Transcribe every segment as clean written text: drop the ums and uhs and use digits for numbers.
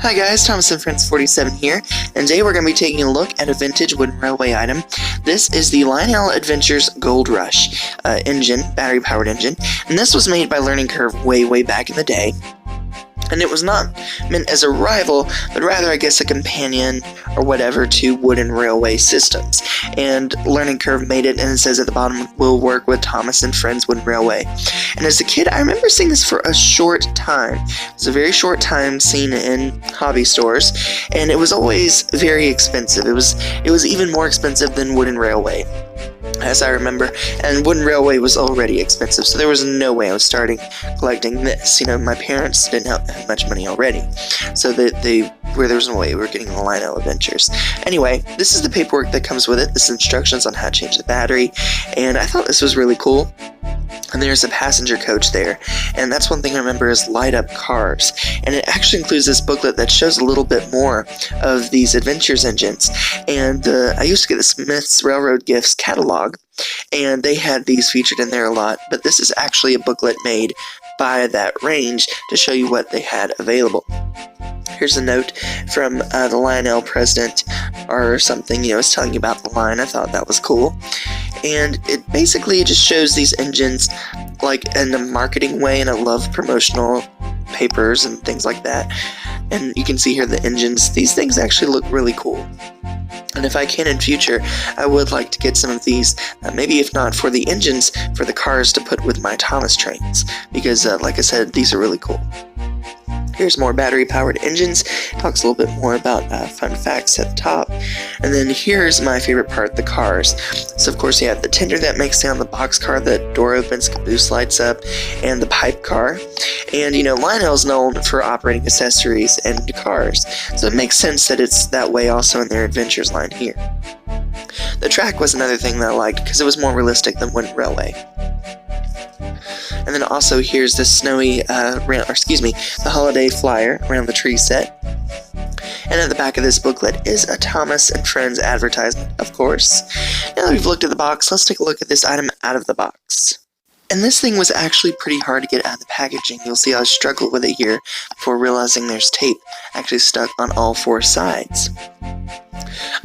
Hi guys, Thomas and Friends 47 here, and today we're going to be taking a look at a vintage wooden railway item. This is the Lionel Adventures Gold Rush engine, battery-powered engine, and this was made by Learning Curve way back in the day. And it was not meant as a rival, but rather, I guess, a companion or whatever to wooden railway systems. And Learning Curve made it, and it says at the bottom, "Will work with Thomas and Friends Wooden Railway." And as a kid, I remember seeing this for a short time. It was a very short time seen in hobby stores, and it was always very expensive. It was even more expensive than wooden railway, as I remember, and wooden railway was already expensive, so there was no way I was starting collecting this. You know, my parents didn't have much money already, so there was no way we were getting the Lionel Adventures. Anyway, this is the paperwork that comes with it. This is instructions on how to change the battery, and I thought this was really cool. And there's a passenger coach there, and that's one thing I remember is light up cars. And it actually includes this booklet that shows a little bit more of these adventures engines. And I used to get the Smith's Railroad Gifts catalog, and they had these featured in there a lot, but this is actually a booklet made by that range to show you what they had available. Here's a note from the Lionel president or something, you know, it's telling you about the line. I thought that was cool. And it basically just shows these engines like in a marketing way, and I love promotional papers and things like that. And you can see here the engines. These things actually look really cool. And if I can in future, I would like to get some of these, maybe if not for the engines, for the cars to put with my Thomas trains. Because like I said, these are really cool. Here's more battery-powered engines. Talks a little bit more about fun facts at the top. And then here's my favorite part, the cars. So of course you have the tender that makes sound, the box car, the door opens, caboose lights up, and the pipe car. And you know, Lionel's known for operating accessories and cars, so it makes sense that it's that way also in their adventures line here. The track was another thing that I liked because it was more realistic than wooden railway. And then also here's the snowy, the holiday flyer around the tree set. And at the back of this booklet is a Thomas and Friends advertisement, of course. Now that we've looked at the box, let's take a look at this item out of the box. And this thing was actually pretty hard to get out of the packaging. You'll see I struggled with it here before realizing there's tape actually stuck on all four sides.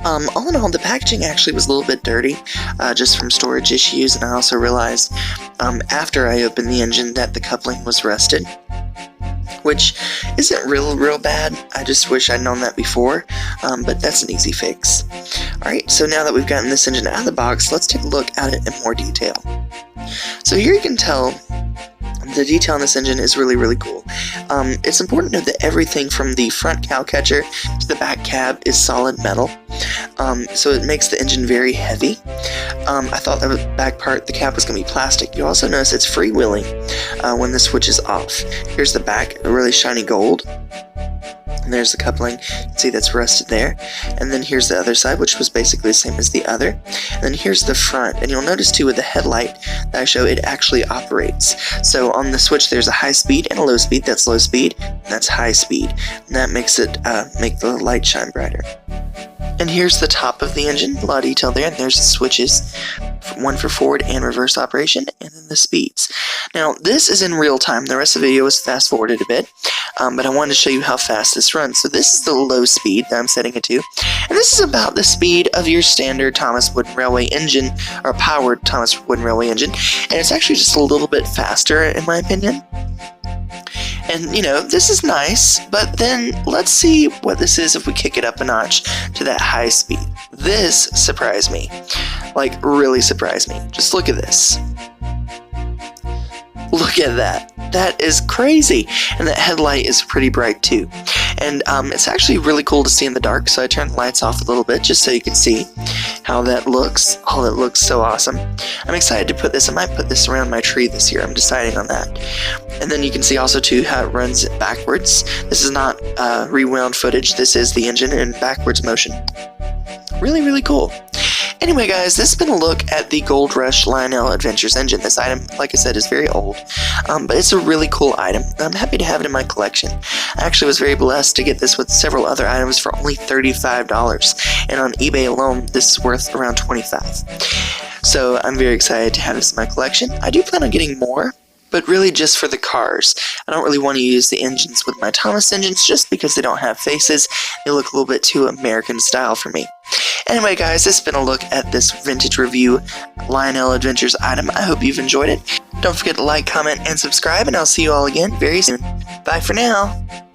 All in all, the packaging actually was a little bit dirty, just from storage issues, and I also realized after I opened the engine that the coupling was rusted, which isn't real bad. I just wish I'd known that before, but that's an easy fix. Alright, so now that we've gotten this engine out of the box, let's take a look at it in more detail. So here you can tell the detail on this engine is really cool. It's important to note that everything from the front cow catcher to the back cab is solid metal, so it makes the engine very heavy. I thought that the back part, the cab, was going to be plastic. You also notice it's freewheeling when the switch is off. Here's the back, a really shiny gold. And there's the coupling, you can see that's rusted there. And then here's the other side, which was basically the same as the other. And then here's the front, and you'll notice too with the headlight that I show, it actually operates. So on the switch there's a high speed and a low speed. That's low speed, and that's high speed. And that makes it make the light shine brighter. And here's the top of the engine, a lot of detail there, and there's the switches, one for forward and reverse operation, and then the speeds. Now, this is in real time. The rest of the video is fast forwarded a bit, but I wanted to show you how fast this runs. So this is the low speed that I'm setting it to, and this is about the speed of your standard Thomas Wooden Railway engine, or powered Thomas Wooden Railway engine, and it's actually just a little bit faster, in my opinion. And, you know, this is nice, but then let's see what this is if we kick it up a notch to that high speed. This surprised me. Like, really surprised me. Just look at this. Look at that. That is crazy. And that headlight is pretty bright too. And it's actually really cool to see in the dark, so I turned the lights off a little bit just so you can see how that looks. Oh, that looks so awesome. I'm excited to put this. I might put this around my tree this year. I'm deciding on that. And then you can see also too how it runs backwards. This is not rewound footage. This is the engine in backwards motion. Really cool. Anyway guys, this has been a look at the Gold Rush Lionel Adventures engine. This item, like I said, is very old, but it's a really cool item. I'm happy to have it in my collection. I actually was very blessed to get this with several other items for only $35, and on eBay alone, this is worth around $25. So I'm very excited to have this in my collection. I do plan on getting more, but really just for the cars. I don't really want to use the engines with my Thomas engines just because they don't have faces. They look a little bit too American style for me. Anyway, guys, this has been a look at this vintage review Lionel Adventures item. I hope you've enjoyed it. Don't forget to like, comment, and subscribe, and I'll see you all again very soon. Bye for now.